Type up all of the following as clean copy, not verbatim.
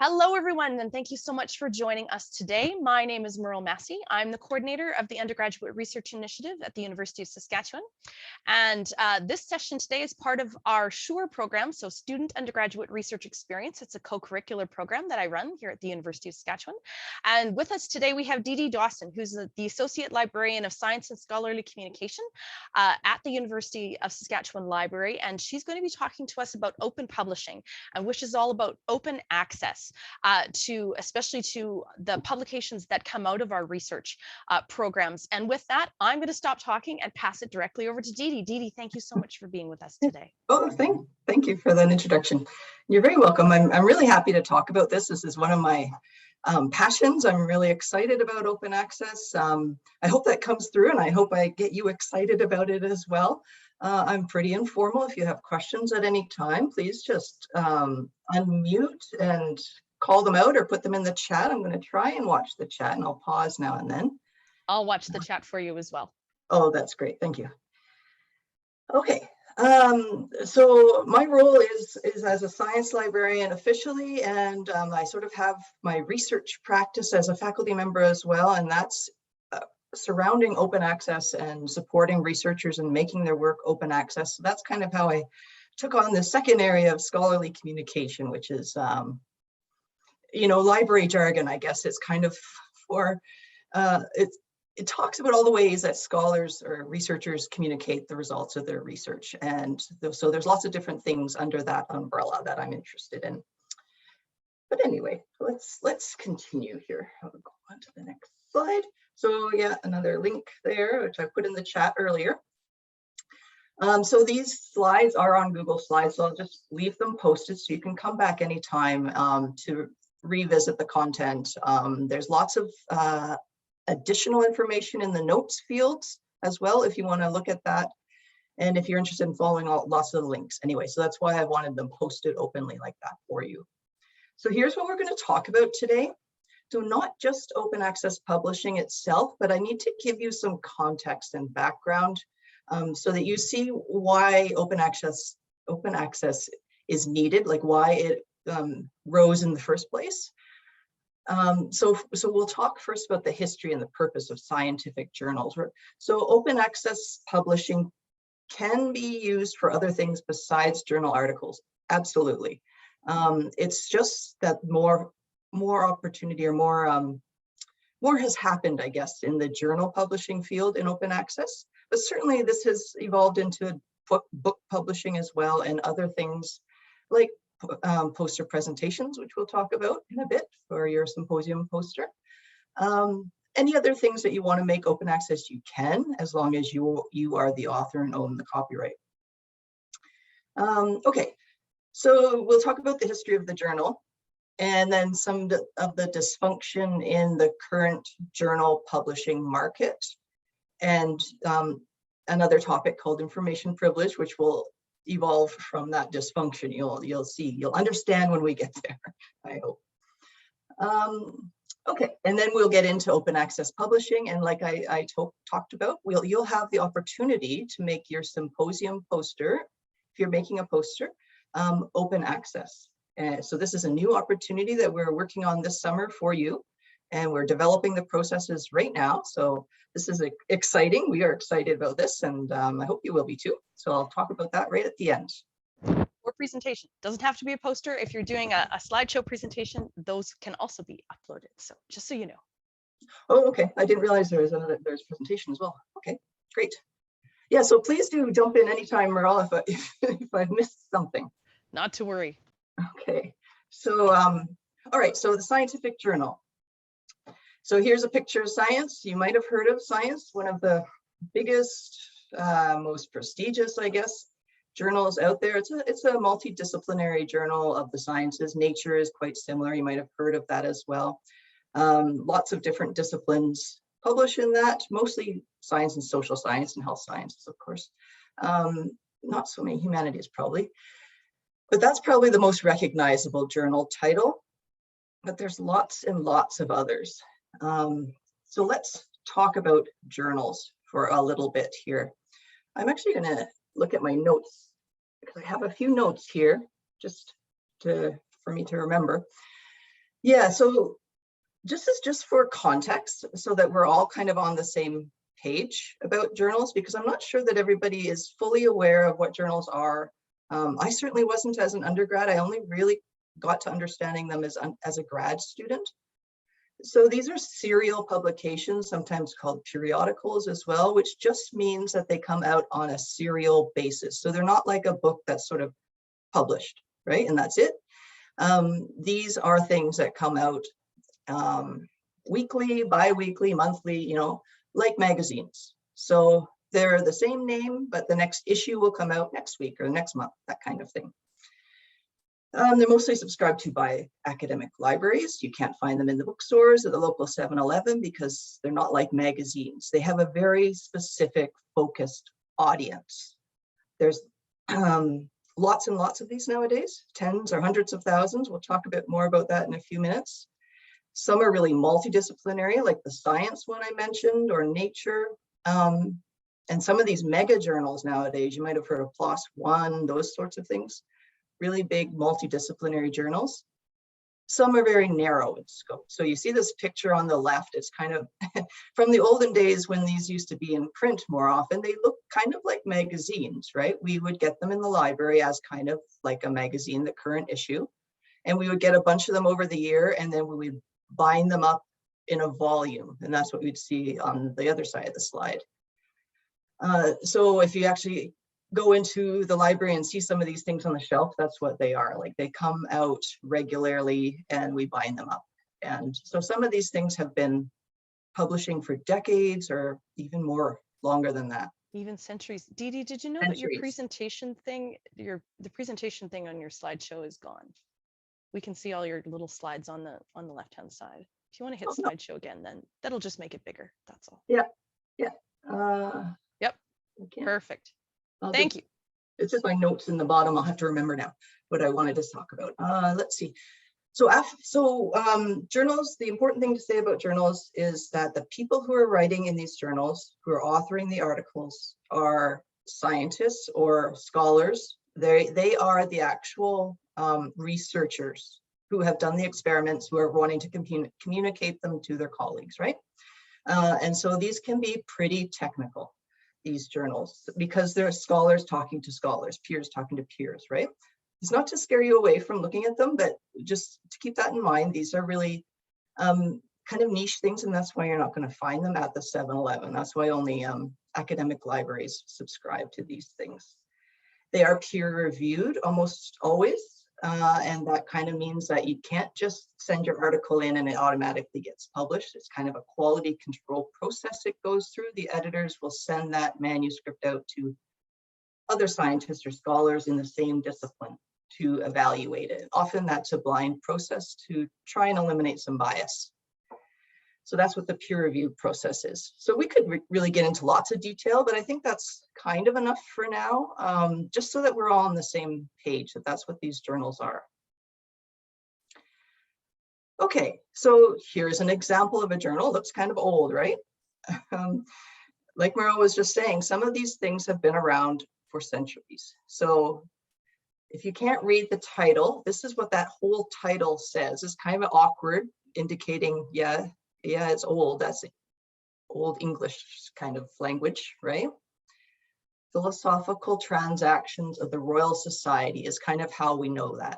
Hello, everyone, and thank you so much for joining us today. My name is Merle Massey. I'm the coordinator of the Undergraduate Research Initiative at the University of Saskatchewan. And this session today is part of our SURE program, so Student Undergraduate Research Experience. It's a co-curricular program that I run here at the University of Saskatchewan. And with us today, we have DeDe Dawson, who's the Associate Librarian of Science and Scholarly Communication at the University of Saskatchewan Library. And she's going to be talking to us about open publishing, which is all about open access. Especially to the publications that come out of our research programs. And with that, I'm going to stop talking and pass it directly over to DeDe. DeDe, thank you so much for being with us today. Oh, thank you for that introduction. You're very welcome. I'm really happy to talk about this. This is one of my passions. I'm really excited about open access. I hope that comes through, and I hope I get you excited about it as well. I'm pretty informal. If you have questions at any time, please just unmute and call them out or put them in the chat. I'm going to try and watch the chat, and I'll pause now and then. I'll watch the chat for you as well. Oh, that's great. Thank you. Okay. So my role is as a science librarian officially, and I sort of have my research practice as a faculty member as well, and that's surrounding open access and supporting researchers and making their work open access. So that's kind of how I took on the second area of scholarly communication, which is, library jargon, I guess. It's kind of for, it talks about all the ways that scholars or researchers communicate the results of their research. And so there's lots of different things under that umbrella that I'm interested in. But anyway, let's continue here. I'll go on to the next slide. So yeah, another link there, which I put in the chat earlier. So these slides are on Google Slides, so I'll just leave them posted so you can come back anytime to revisit the content. There's lots of additional information in the notes fields as well, if you want to look at that. And if you're interested in following lots of the links. Anyway, so that's why I wanted them posted openly like that for you. So here's what we're going to talk about today. So not just open access publishing itself, but I need to give you some context and background so that you see why open access is needed, like why it rose in the first place. So we'll talk first about the history and the purpose of scientific journals. So open access publishing can be used for other things besides journal articles. Absolutely. It's just that more opportunity or more has happened, I guess, in the journal publishing field in open access. But certainly this has evolved into book publishing as well, and other things like poster presentations, which we'll talk about in a bit for your symposium poster. Any other things that you want to make open access, you can, as long as you are the author and own the copyright. Okay, so we'll talk about the history of the journal, and then some of the dysfunction in the current journal publishing market, and another topic called information privilege, which will evolve from that dysfunction. You'll understand when we get there, I hope. Okay, and then we'll get into open access publishing, and like I talked about, you'll have the opportunity to make your symposium poster, if you're making a poster, open access. So this is a new opportunity that we're working on this summer for you, and we're developing the processes right now. So this is exciting. We are excited about this, and I hope you will be too. So I'll talk about that right at the end. Or presentation. Doesn't have to be a poster. If you're doing a slideshow presentation, those can also be uploaded. So just so you know. Oh, okay. I didn't realize there's presentation as well. Okay, great. Yeah, so please do jump in anytime, Merle, if I've missed something. Not to worry. Okay, so all right, so the scientific journal. So here's a picture of Science. You might have heard of Science, one of the biggest, most prestigious, I guess, journals out there. It's a multidisciplinary journal of the sciences. Nature is quite similar. You might have heard of that as well. Lots of different disciplines publish in that, mostly science and social science and health sciences, of course. Not so many humanities probably, but that's probably the most recognizable journal title. But there's lots and lots of others. So let's talk about journals for a little bit here. I'm actually going to look at my notes because I have a few notes here just for me to remember. Yeah, so just for context, so that we're all kind of on the same page about journals, because I'm not sure that everybody is fully aware of what journals are. I certainly wasn't as an undergrad. I only really got to understanding them as a grad student. So these are serial publications, sometimes called periodicals as well, which just means that they come out on a serial basis. So they're not like a book that's sort of published, right? And that's it. These are things that come out weekly, bi-weekly, monthly, you know, like magazines. So they're the same name, but the next issue will come out next week or next month, that kind of thing. They're mostly subscribed to by academic libraries. You can't find them in the bookstores at the local 7-Eleven because they're not like magazines. They have a very specific focused audience. There's lots and lots of these nowadays, tens or hundreds of thousands. We'll talk a bit more about that in a few minutes. Some are really multidisciplinary, like the science one I mentioned, or nature. And some of these mega journals nowadays, you might have heard of PLOS One, those sorts of things. Really big multidisciplinary journals. Some are very narrow in scope. So you see this picture on the left, it's kind of from the olden days when these used to be in print more often, they look kind of like magazines, right? We would get them in the library as kind of like a magazine, the current issue. And we would get a bunch of them over the year, and then we would bind them up in a volume. And that's what we'd see on the other side of the slide. So if you actually go into the library and see some of these things on the shelf, that's what they are. Like, they come out regularly and we bind them up. And so some of these things have been publishing for decades or even more, longer than that. Even centuries. DeDe, did you know that your presentation thing, the presentation thing on your slideshow is gone? We can see all your little slides on the left-hand side. If you want to hit slideshow again, then that'll just make it bigger. That's all. Yeah. Yep. Perfect. Thank you. It's just my notes in the bottom. I'll have to remember now what I wanted to talk about. Let's see. So journals, the important thing to say about journals is that the people who are writing in these journals, who are authoring the articles, are scientists or scholars. They are the actual researchers who have done the experiments, who are wanting to communicate them to their colleagues, right? And so these can be pretty technical, these journals, because they're scholars talking to scholars, peers talking to peers, right? It's not to scare you away from looking at them, but just to keep that in mind. These are really kind of niche things, and that's why you're not going to find them at the 7-Eleven. That's why only academic libraries subscribe to these things. They are peer-reviewed almost always, and that kind of means that you can't just send your article in and it automatically gets published. It's kind of a quality control process it goes through. The editors will send that manuscript out to other scientists or scholars in the same discipline to evaluate it. Often that's a blind process to try and eliminate some bias. So that's what the peer review process is. So we could really get into lots of detail, but I think that's kind of enough for now, just so that we're all on the same page, that that's what these journals are. Okay, so here's an example of a journal. Looks kind of old, right? Like Merle was just saying, some of these things have been around for centuries. So if you can't read the title, this is what that whole title says. It's kind of awkward, indicating, yeah, it's old. That's old English kind of language, right? Philosophical Transactions of the Royal Society is kind of how we know that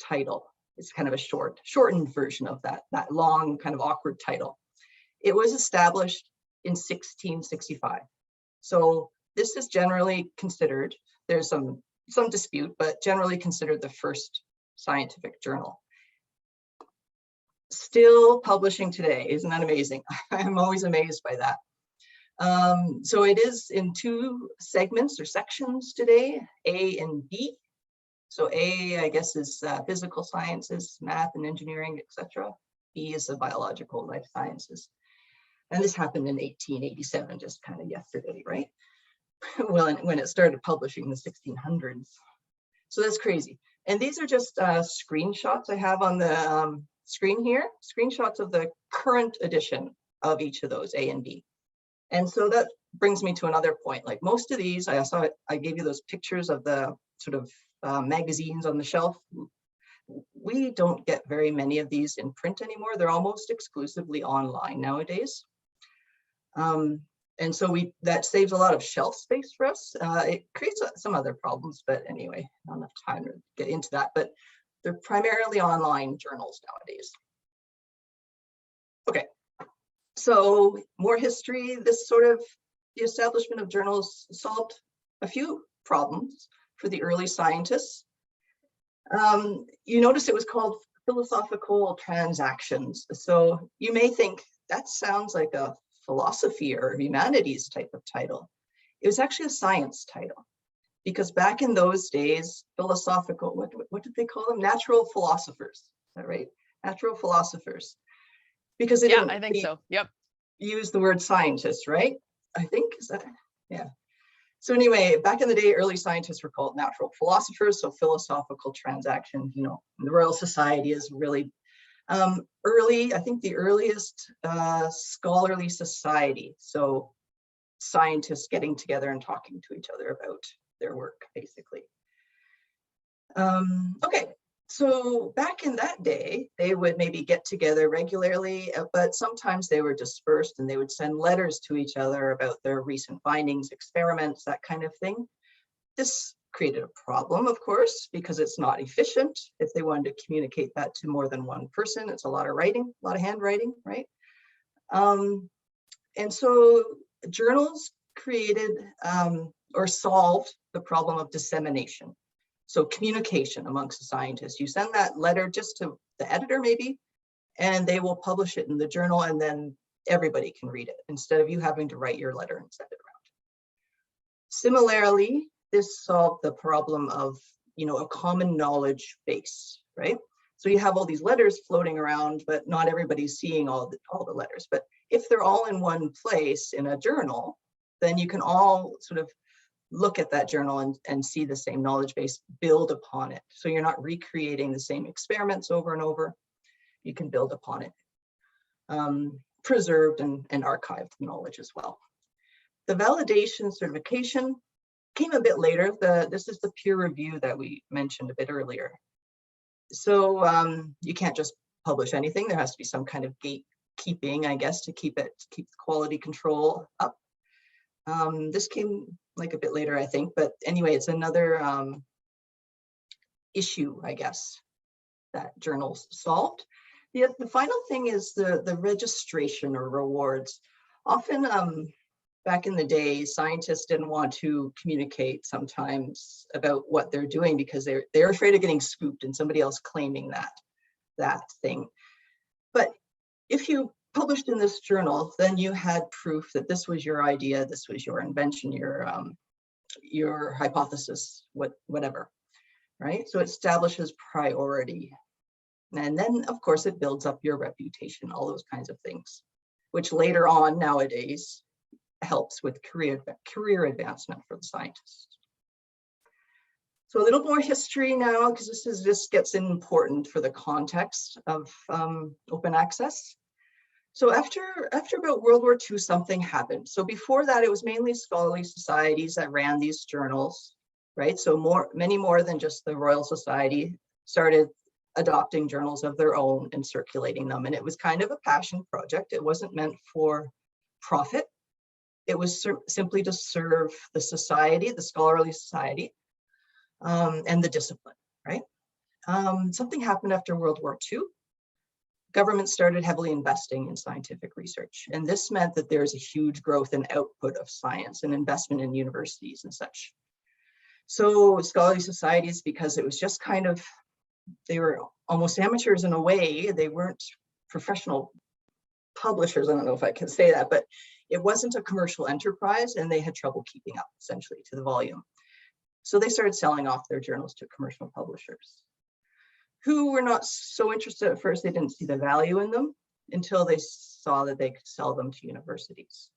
title. It's kind of a shortened version of that long, kind of awkward title. It was established in 1665. So this is generally considered, there's some dispute, but generally considered the first scientific journal. Still publishing today. Isn't that amazing? I'm always amazed by that. So it is in two segments or sections today, A and B. So A, I guess, is physical sciences, math and engineering, etc. B is the biological life sciences. And this happened in 1887, just kind of yesterday, right? Well, when it started publishing in the 1600s. So that's crazy. And these are just screenshots I have on the screen here, screenshots of the current edition of each of those, A and B. And so that brings me to another point. Like most of these, I gave you those pictures of the sort of magazines on the shelf. We we don't get very many of these in print anymore. They're almost exclusively online nowadays. And so that saves a lot of shelf space for us. It creates some other problems, but anyway, not enough time to get into that, but they're primarily online journals nowadays. Okay, so more history. This sort of, the establishment of journals solved a few problems for the early scientists. You notice it was called philosophical transactions. So you may think that sounds like a philosophy or humanities type of title. It was actually a science title, because back in those days, philosophical, what did they call them? Natural philosophers, is that right? Natural philosophers. Because they didn't, I think so. Yep. Use the word scientist, right? I think, is that, yeah. So anyway, back in the day, early scientists were called natural philosophers. So philosophical transactions, you know, the Royal Society is really early, I think the earliest scholarly society. So scientists getting together and talking to each other about their work, basically. Okay, so back in that day, they would maybe get together regularly, but sometimes they were dispersed and they would send letters to each other about their recent findings, experiments, that kind of thing. This created a problem, of course, because it's not efficient. If they wanted to communicate that to more than one person, it's a lot of writing, a lot of handwriting, right? And so journals created or solved the problem of dissemination. So communication amongst the scientists. You send that letter just to the editor maybe, and they will publish it in the journal, and then everybody can read it instead of you having to write your letter and send it around. Similarly, this solved the problem of, you know, a common knowledge base, right? So you have all these letters floating around, but not everybody's seeing all the letters. But if they're all in one place in a journal, then you can all sort of look at that journal and see the same knowledge base, build upon it. So you're not recreating the same experiments over and over. You can build upon it. Preserved and archived knowledge as well. The validation certification came a bit later. This is the peer review that we mentioned a bit earlier. So you can't just publish anything. There has to be some kind of gatekeeping, I guess, to keep the quality control up. This came like a bit later, I think, but anyway, it's another issue, I guess, that journals solved. The final thing is the registration or rewards. Often back in the day, scientists didn't want to communicate sometimes about what they're doing because they're afraid of getting scooped and somebody else claiming that thing. But if you published in this journal, then you had proof that this was your idea, this was your invention, your hypothesis, whatever, right? So it establishes priority. And then, of course, it builds up your reputation, all those kinds of things, which later on nowadays helps with career advancement for the scientists. So a little more history now, because this gets important for the context of open access. So after about World War II, something happened. So before that, it was mainly scholarly societies that ran these journals, right? So many more than just the Royal Society started adopting journals of their own and circulating them. And it was kind of a passion project. It wasn't meant for profit. It was simply to serve the society, the scholarly society, and the discipline, right? Something happened after World War II. Government started heavily investing in scientific research. And this meant that there's a huge growth in output of science and investment in universities and such. So scholarly societies, because it was just kind of, they were almost amateurs in a way. They weren't professional publishers. I don't know if I can say that, but it wasn't a commercial enterprise and they had trouble keeping up essentially to the volume. So they started selling off their journals to commercial publishers who were not so interested at first. They didn't see the value in them until they saw that they could sell them to universities.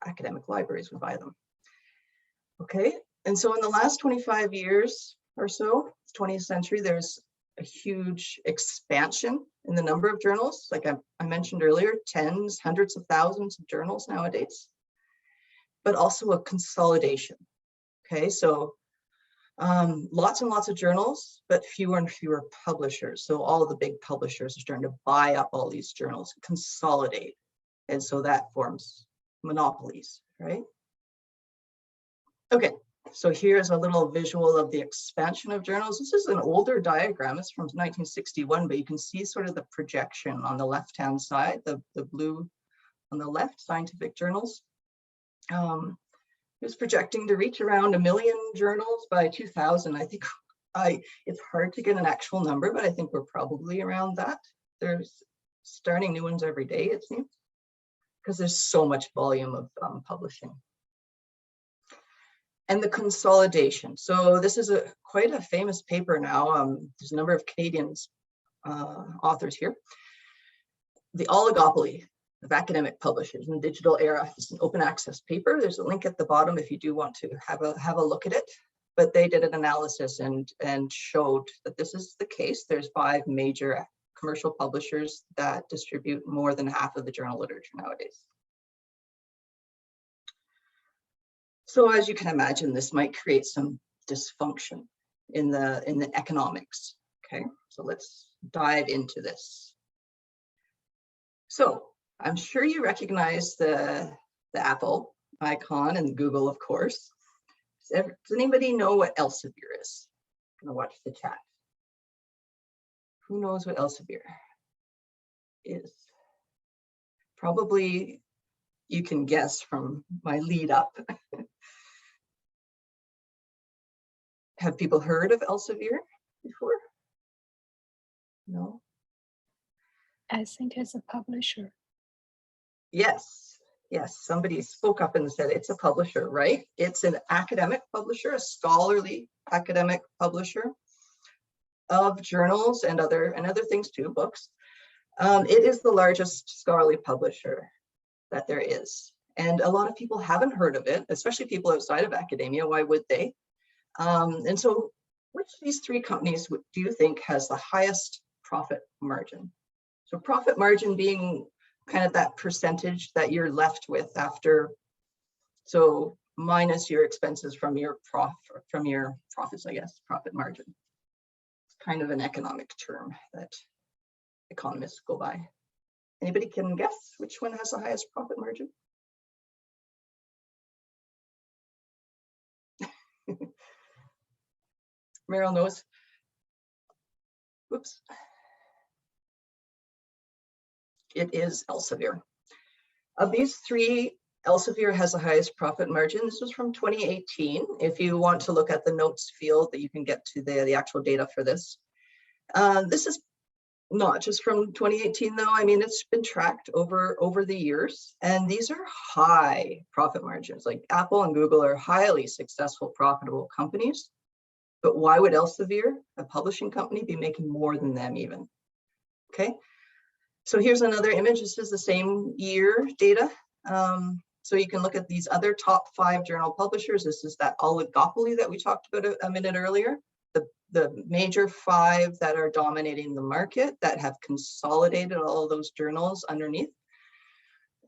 Academic libraries would buy them. Okay, and so in the last 25 years or so, 20th century, there's a huge expansion in the number of journals. Like I mentioned earlier, tens, hundreds of thousands of journals nowadays, but also a consolidation. Okay, so Lots and lots of journals, but fewer and fewer publishers. So all of the big publishers are starting to buy up all these journals, consolidate. And so that forms monopolies, right? Okay, so here's a little visual of the expansion of journals. This is an older diagram. It's from 1961, but you can see sort of the projection on the left-hand side, the blue on the left, scientific journals. It was projecting to reach around 1 million journals by 2000. I think it's hard to get an actual number, but I think we're probably around that. There's starting new ones every day, it seems, because there's so much volume of publishing. And the consolidation. So this is quite a famous paper now. There's a number of Canadian authors here. The oligopoly of academic publishers in the digital era. It's an open access paper. There's a link at the bottom if you do want to have a look at it. But they did an analysis and showed that this is the case. There's 5 major commercial publishers that distribute more than half of the journal literature nowadays. So as you can imagine, this might create some dysfunction in the economics. Okay, so let's dive into this. So I'm sure you recognize the Apple icon and Google, of course. Does anybody know what Elsevier is? I'm gonna watch the chat. Who knows what Elsevier is? Probably you can guess from my lead up. Have people heard of Elsevier before? No? I think it's a publisher. Yes, somebody spoke up and said it's a publisher, right? It's an academic publisher, a scholarly academic publisher of journals and other things too, books. It is the largest scholarly publisher that there is. And a lot of people haven't heard of it, especially people outside of academia. Why would they? And so which of these 3 companies do you think has the highest profit margin? So profit margin being kind of that percentage that you're left with after, so minus your expenses from your profits, I guess, profit margin. It's kind of an economic term that economists go by. Anybody can guess which one has the highest profit margin? Meryl knows. Whoops. It is Elsevier. Of these 3, Elsevier has the highest profit margin. This was from 2018. If you want to look at the notes field, that you can get to the actual data for this. This is not just from 2018 though. I mean, it's been tracked over the years, and these are high profit margins. Like Apple and Google are highly successful, profitable companies. But why would Elsevier, a publishing company, be making more than them even? Okay. So here's another image. This is the same year data. So you can look at these other top 5 journal publishers. This is that oligopoly that we talked about a minute earlier. The major 5 that are dominating the market, that have consolidated all of those journals underneath.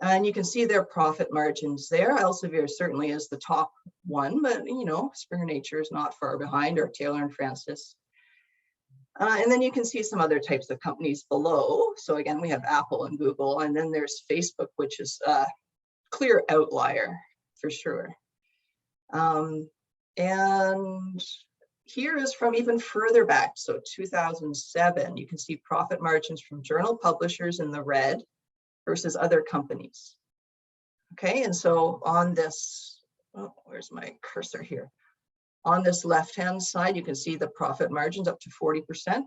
And you can see their profit margins there. Elsevier certainly is the top one, but you know, Springer Nature is not far behind, or Taylor and Francis. And then you can see some other types of companies below. So again, we have Apple and Google, and then there's Facebook, which is a clear outlier for sure. And here is from even further back, so 2007, you can see profit margins from journal publishers in the red versus other companies. Okay, and so on this, oh, where's my cursor here? On this left-hand side, you can see the profit margins up to 40%.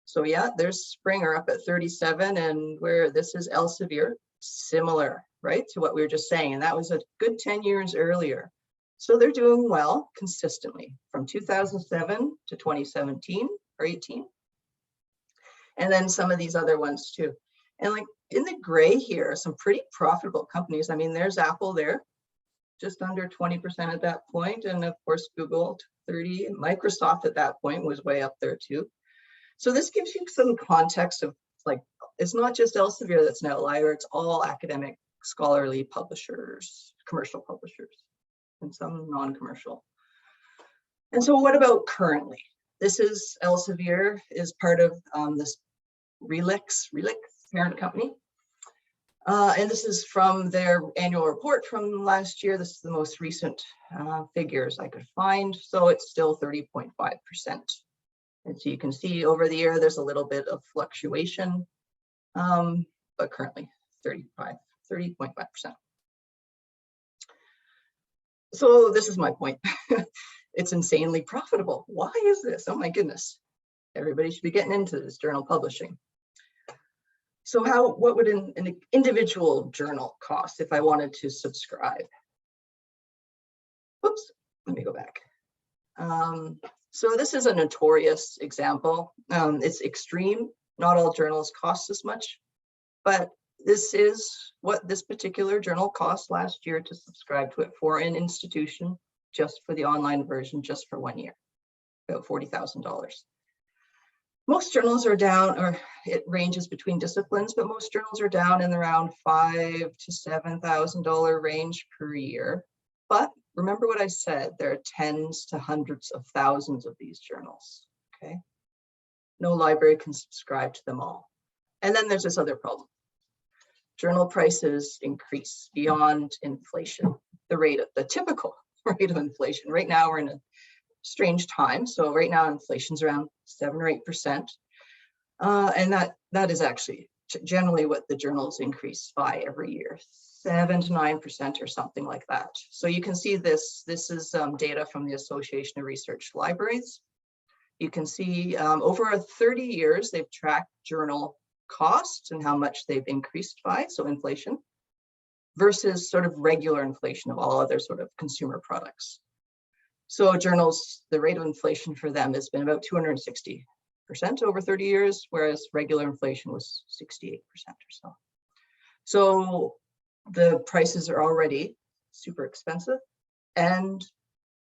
So yeah, there's Springer up at 37, and where this is Elsevier, similar, right, to what we were just saying, and that was a good 10 years earlier. So they're doing well consistently from 2007 to 2017 or 18. And then some of these other ones too. And like in the gray here, some pretty profitable companies. I mean, there's Apple there, just under 20% at that point. And of course, Google 30, Microsoft at that point was way up there too. So this gives you some context of like, it's not just Elsevier that's an outlier, it's all academic scholarly publishers, commercial publishers, and some non-commercial. And so what about currently? This is Elsevier is part of this Relix parent company. And this is from their annual report from last year. This is the most recent figures I could find. So it's still 30.5%. And so you can see over the year, there's a little bit of fluctuation, but currently 30.5%. So this is my point. It's insanely profitable. Why is this? Oh my goodness. Everybody should be getting into this journal publishing. So what would an individual journal cost if I wanted to subscribe? Whoops, let me go back. So this is a notorious example. It's extreme. Not all journals cost this much, but this is what this particular journal cost last year to subscribe to it for an institution, just for the online version, just for 1 year, about $40,000. Most journals are down, or it ranges between disciplines, but most journals are down in around $5,000 to $7,000 range per year. But remember what I said, there are tens to hundreds of thousands of these journals, okay? No library can subscribe to them all. And then there's this other problem. Journal prices increase beyond inflation, the typical rate of inflation. Right now we're in a strange time. So right now inflation's around 7 or 8%. And that is actually generally what the journals increase by every year, 7 to 9% or something like that. So you can see this is data from the Association of Research Libraries. You can see over 30 years, they've tracked journal costs and how much they've increased by, so inflation, versus sort of regular inflation of all other sort of consumer products. So journals, the rate of inflation for them has been about 260% over 30 years, whereas regular inflation was 68% or so. So the prices are already super expensive and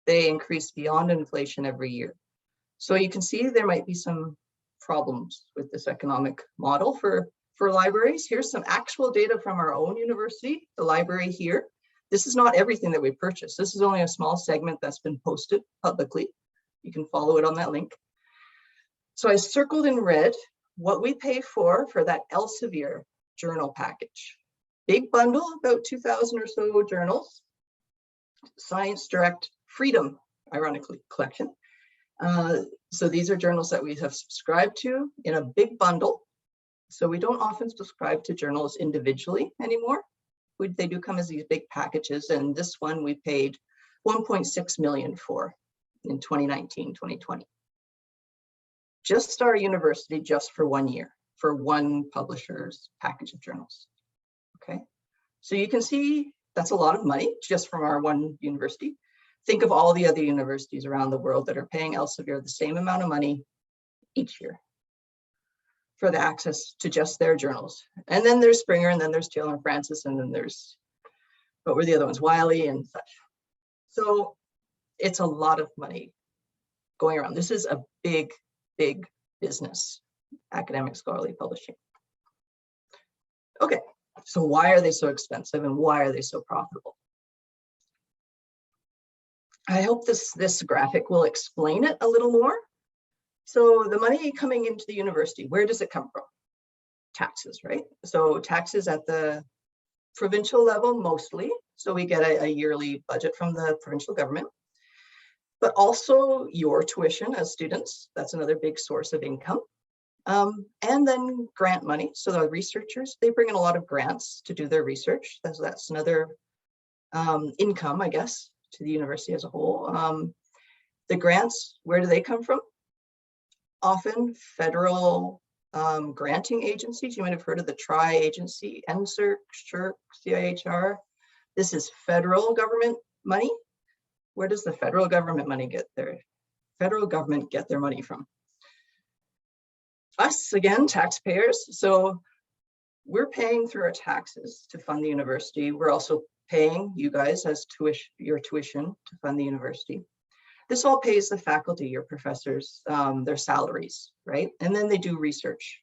they increase beyond inflation every year. So you can see there might be some problems with this economic model for libraries. Here's some actual data from our own university, the library here. This is not everything that we purchase. This is only a small segment that's been posted publicly. You can follow it on that link. So I circled in red what we pay for that Elsevier journal package. Big bundle, about 2,000 or so journals. Science Direct Freedom, ironically, collection. So these are journals that we have subscribed to in a big bundle. So we don't often subscribe to journals individually anymore. They do come as these big packages, and this one we paid $1.6 million for in 2019, 2020. Just our university, just for 1 year, for one publisher's package of journals, okay? So you can see that's a lot of money just from our one university. Think of all the other universities around the world that are paying Elsevier the same amount of money each year for the access to just their journals. And then there's Springer, and then there's Taylor and Francis, and then there's, what were the other ones, Wiley and such. So it's a lot of money going around. This is a big, big business, academic scholarly publishing. Okay, so why are they so expensive and why are they so profitable? I hope this graphic will explain it a little more. So the money coming into the university, where does it come from? Taxes, right? So taxes at the provincial level mostly. So we get a yearly budget from the provincial government, but also your tuition as students. That's another big source of income. And then grant money. So the researchers, they bring in a lot of grants to do their research. That's another income, I guess, to the university as a whole. The grants, where do they come from? Often federal granting agencies. You might have heard of the tri-agency, NSERC, SSHRC, CIHR. This is federal government money. Where does the federal government money get their money from? Us, again, taxpayers. So we're paying through our taxes to fund the university. We're also paying you guys as your tuition to fund the university. This all pays the faculty, your professors, their salaries, right? And then they do research.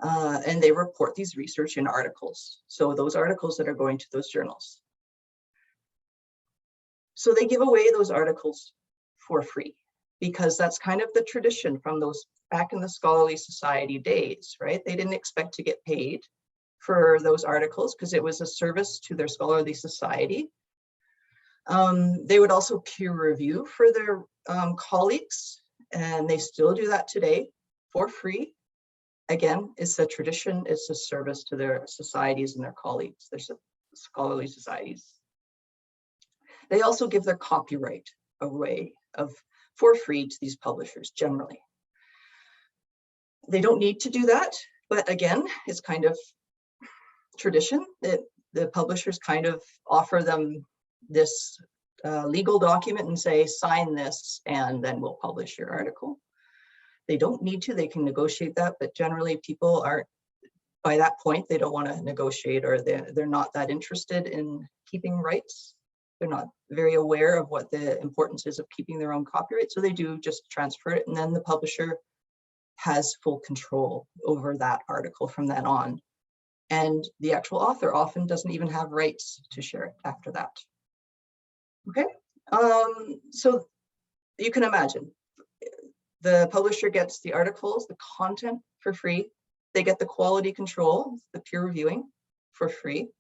And they report these research in articles. So those articles that are going to those journals. So they give away those articles for free, because that's kind of the tradition from those back in the scholarly society days, right? They didn't expect to get paid for those articles because it was a service to their scholarly society. They would also peer review for their colleagues, and they still do that today for free. Again, it's a tradition, it's a service to their societies and their colleagues, their scholarly societies. They also give their copyright away for free to these publishers generally. They don't need to do that, but again, it's kind of tradition that the publishers kind of offer them this legal document and say, sign this, and then we'll publish your article. They don't need to, they can negotiate that, but generally people aren't, by that point, they don't want to negotiate, or they're not that interested in keeping rights. They're not very aware of what the importance is of keeping their own copyright. So they do just transfer it, and then the publisher has full control over that article from then on. And the actual author often doesn't even have rights to share it after that. Okay, so you can imagine the publisher gets the articles, the content for free. They get the quality control, the peer reviewing for free.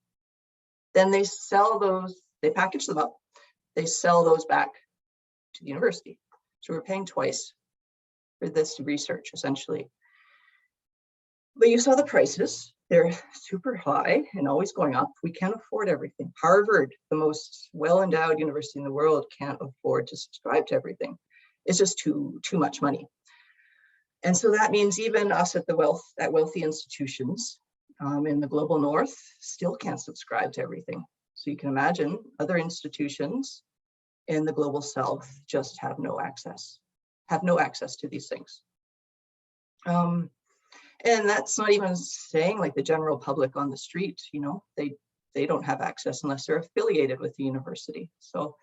Then they sell those, they package them up, they sell those back to the university. So we're paying twice for this research, essentially. But you saw the prices, they're super high and always going up. We can't afford everything. Harvard, the most well-endowed university in the world, can't afford to subscribe to everything. It's just too much money. And so that means even us at wealthy institutions in the global north still can't subscribe to everything. So you can imagine other institutions in the global south just have no access to these things. And that's not even saying like the general public on the street, you know, they don't have access unless they're affiliated with the university. So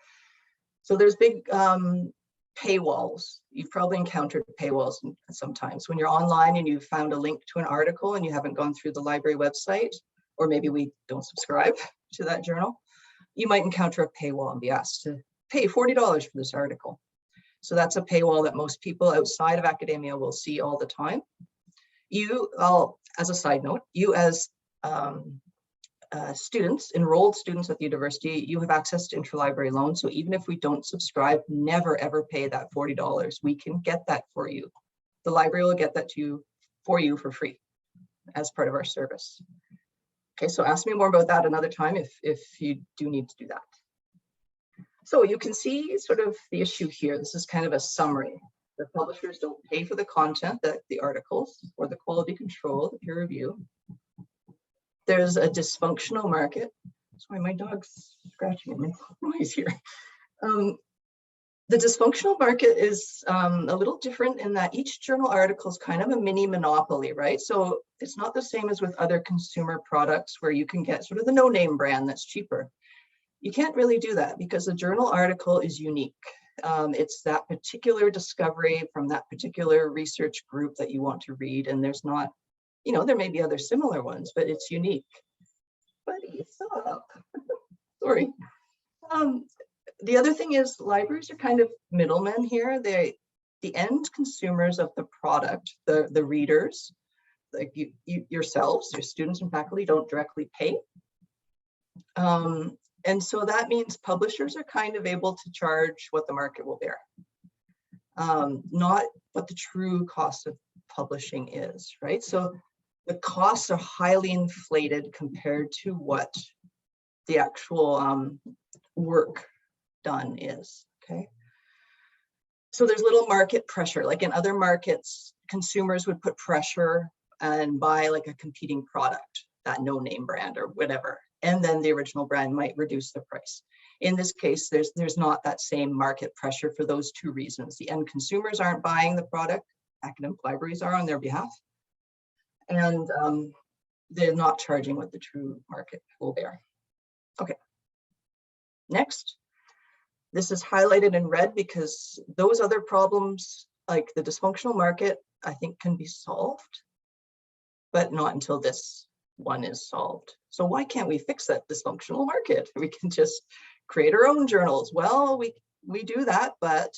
there's big paywalls. You've probably encountered paywalls sometimes when you're online and you found a link to an article and you haven't gone through the library website, or maybe we don't subscribe to that journal. You might encounter a paywall and be asked to pay $40 for this article. So that's a paywall that most people outside of academia will see all the time. As a side note, you as students, enrolled students at the university, you have access to interlibrary loans. So even if we don't subscribe, never ever pay that $40. We can get that for you. The library will get that to you for free as part of our service. Okay, so ask me more about that another time if you do need to do that. So you can see sort of the issue here. This is kind of a summary. The publishers don't pay for the content, the articles, or the quality control, the peer review. There's a dysfunctional market. Sorry, my dog's scratching at me. Noise here. The dysfunctional market is a little different in that each journal article is kind of a mini monopoly, right? So it's not the same as with other consumer products where you can get sort of the no-name brand that's cheaper. You can't really do that because the journal article is unique. It's that particular discovery from that particular research group that you want to read, and there's not, you know, there may be other similar ones, but it's unique. Buddy, stop. Sorry. The other thing is libraries are kind of middlemen here. The end consumers of the product, the readers, like you yourselves, your students and faculty don't directly pay. And so that means publishers are kind of able to charge what the market will bear, not what the true cost of publishing is, right? So the costs are highly inflated compared to what the actual work done is, okay? So there's little market pressure. Like in other markets, consumers would put pressure and buy like a competing product, that no-name brand or whatever, and then the original brand might reduce the price. In this case, there's not that same market pressure for those two reasons. The end consumers aren't buying the product, academic libraries are on their behalf, and they're not charging what the true market will bear. Okay, next. This is highlighted in red because those other problems, like the dysfunctional market, I think can be solved, but not until this one is solved. So why can't we fix that dysfunctional market? We can just create our own journals. Well, we do that, but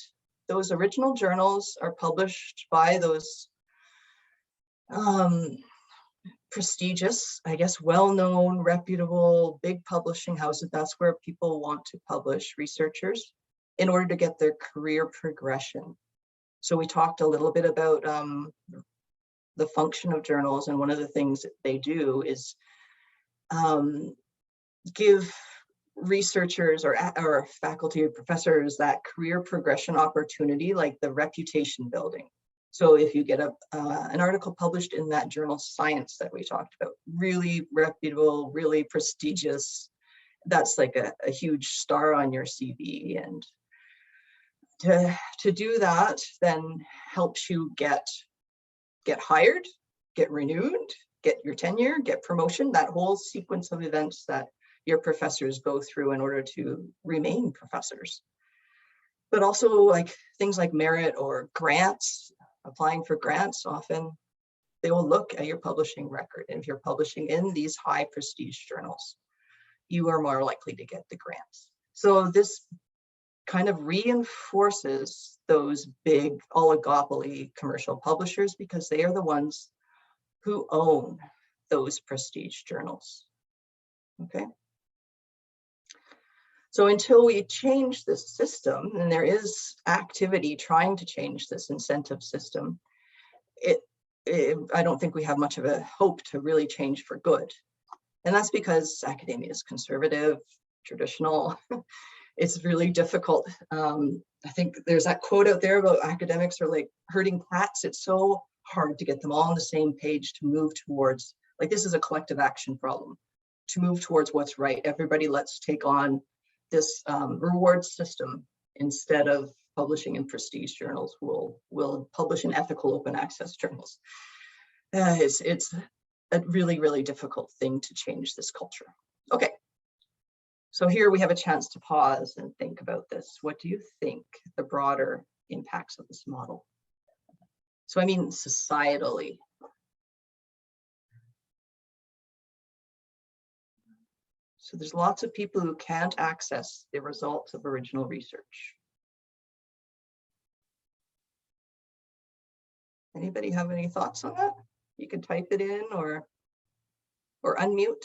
those original journals are published by those prestigious, I guess, well-known, reputable, big publishing houses. That's where people want to publish, researchers, in order to get their career progression. So we talked a little bit about the function of journals, and one of the things that they do is give researchers or faculty or professors that career progression opportunity, like the reputation building. So if you get an article published in that journal Science that we talked about, really reputable, really prestigious, that's like a huge star on your CV. And to do that then helps you get hired, get renewed, get your tenure, get promotion, that whole sequence of events that your professors go through in order to remain professors. But also like things like merit or grants, applying for grants, often they will look at your publishing record. And if you're publishing in these high prestige journals, you are more likely to get the grants. So this kind of reinforces those big oligopoly commercial publishers, because they are the ones who own those prestige journals. Okay. So until we change this system, and there is activity trying to change this incentive system, I don't think we have much of a hope to really change for good. And that's because academia is conservative, traditional. It's really difficult. I think there's that quote out there about academics are like herding cats. It's so hard to get them all on the same page to move towards, like, this is a collective action problem, to move towards what's right. Everybody, let's take on this reward system instead of publishing in prestige journals. We'll publish in ethical open access journals. It's a really, really difficult thing to change this culture. Okay. So here we have a chance to pause and think about this. What do you think the broader impacts of this model? So I mean societally. So there's lots of people who can't access the results of original research. Anybody have any thoughts on that? You can type it in or unmute.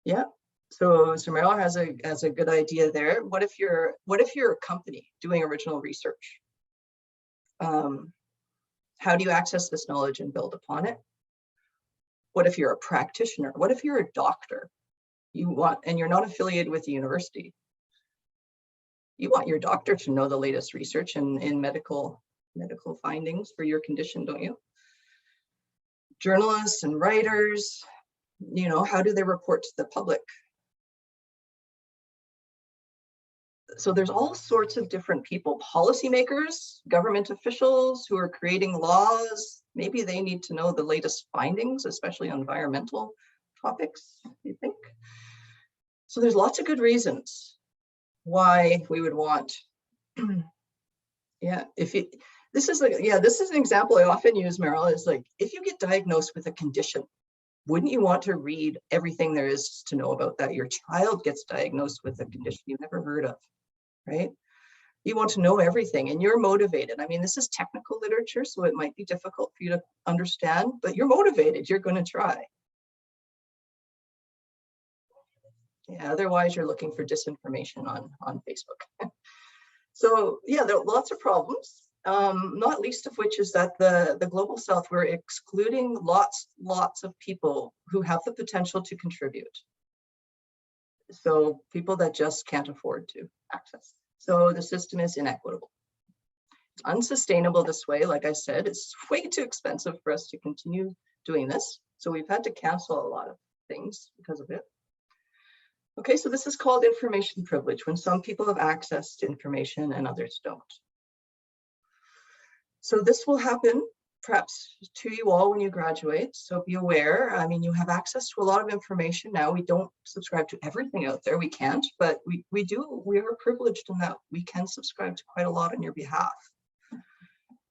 Yeah, so Meryl has a good idea there. What if you're a company doing original research? How do you access this knowledge and build upon it? What if you're a practitioner? What if you're a doctor? And you're not affiliated with the university. You want your doctor to know the latest research in medical findings for your condition, don't you? Journalists and writers, you know, how do they report to the public? So there's all sorts of different people, policymakers, government officials who are creating laws. Maybe they need to know the latest findings, especially on environmental topics, you think? So there's lots of good reasons why we would want, yeah, this is an example I often use, Meryl, is like, if you get diagnosed with a condition, wouldn't you want to read everything there is to know about that? Your child gets diagnosed with a condition you've never heard of, right? You want to know everything and you're motivated. I mean, this is technical literature, so it might be difficult for you to understand, but you're motivated, you're going to try. Yeah, otherwise you're looking for disinformation on Facebook. So yeah, there are lots of problems, not least of which is that the Global South, we're excluding lots of people who have the potential to contribute. So people that just can't afford to access. So the system is inequitable. It's unsustainable this way. Like I said, it's way too expensive for us to continue doing this. So we've had to cancel a lot of things because of it. Okay, so this is called information privilege, when some people have access to information and others don't. So this will happen perhaps to you all when you graduate, so be aware. I mean, you have access to a lot of information now. We don't subscribe to everything out there, we can't, but we are privileged in that we can subscribe to quite a lot on your behalf.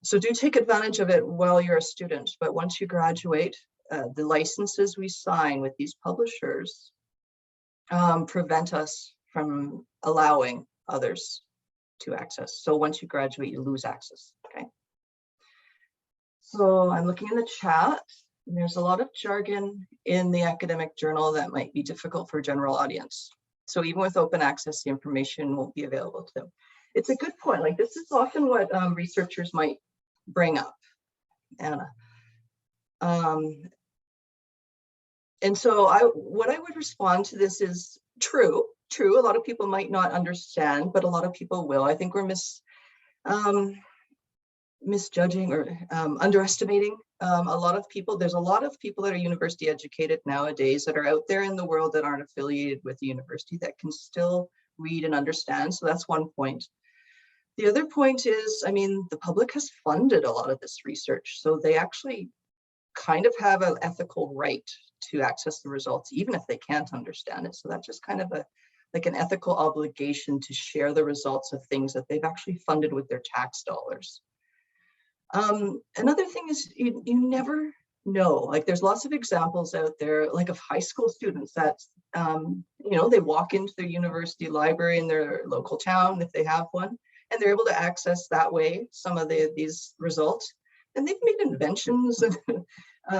So do take advantage of it while you're a student, but once you graduate, the licenses we sign with these publishers prevent us from allowing others to access. So once you graduate, you lose access, okay? So I'm looking in the chat, and there's a lot of jargon in the academic journal that might be difficult for a general audience. So even with open access, the information won't be available to them. It's a good point. Like, this is often what researchers might bring up, Anna. And so what I would respond to this is true. A lot of people might not understand, but a lot of people will. I think we're misjudging or underestimating a lot of people. There's a lot of people that are university educated nowadays that are out there in the world that aren't affiliated with the university that can still read and understand. So that's one point. The other point is, I mean, the public has funded a lot of this research, so they actually kind of have an ethical right to access the results, even if they can't understand it. So that's just kind of like an ethical obligation to share the results of things that they've actually funded with their tax dollars. Another thing is you never know. Like, there's lots of examples out there, like of high school students that, they walk into their university library in their local town, if they have one, and they're able to access that way some of these results. And they've made inventions.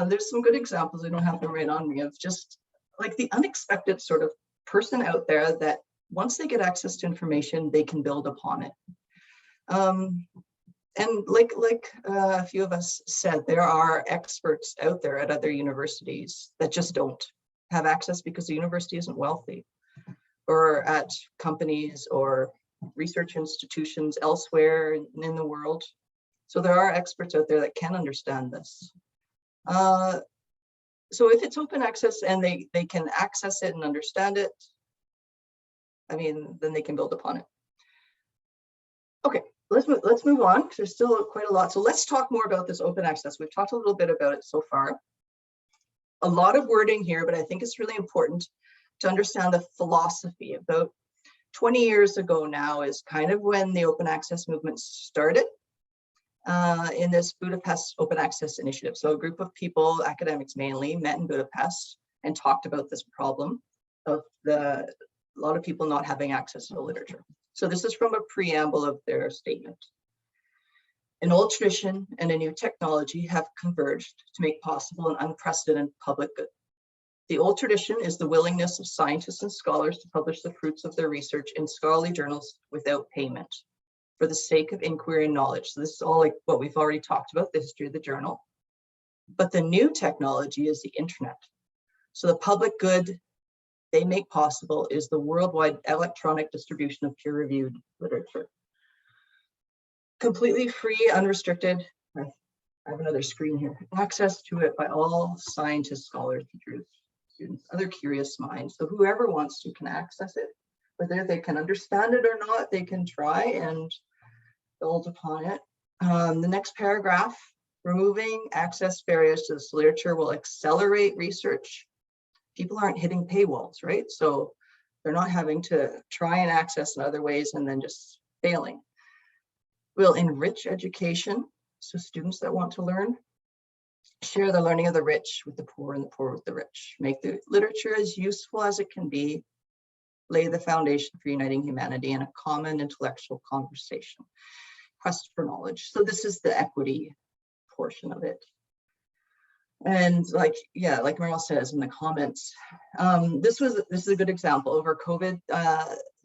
There's some good examples. I don't have them right on me of just like the unexpected sort of person out there that once they get access to information, they can build upon it. And like a few of us said, there are experts out there at other universities that just don't have access because the university isn't wealthy, or at companies or research institutions elsewhere in the world. So there are experts out there that can understand this. So if it's open access and they can access it and understand it, I mean, then they can build upon it. Okay, let's move on, because there's still quite a lot. So let's talk more about this open access. We've talked a little bit about it so far. A lot of wording here, but I think it's really important to understand the philosophy. About 20 years ago now is kind of when the open access movement started. In this Budapest Open Access Initiative. So a group of people, academics mainly, met in Budapest and talked about this problem of a lot of people not having access to the literature. So this is from a preamble of their statement. An old tradition and a new technology have converged to make possible an unprecedented public good. The old tradition is the willingness of scientists and scholars to publish the fruits of their research in scholarly journals without payment, for the sake of inquiry and knowledge. So this is all like what we've already talked about, the history of the journal. But the new technology is the internet. So the public good they make possible is the worldwide electronic distribution of peer-reviewed literature. Completely free, unrestricted, I have another screen here, access to it by all scientists, scholars, teachers, students, other curious minds. So whoever wants to can access it. Whether they can understand it or not, they can try and build upon it. The next paragraph, removing access barriers to this literature will accelerate research. People aren't hitting paywalls, right? So they're not having to try and access in other ways and then just failing. Will enrich education, so students that want to learn. Share the learning of the rich with the poor and the poor with the rich. Make the literature as useful as it can be. Lay the foundation for uniting humanity in a common intellectual conversation. Quest for knowledge. So this is the equity portion of it. And like Meryl says in the comments, this is a good example. Over COVID,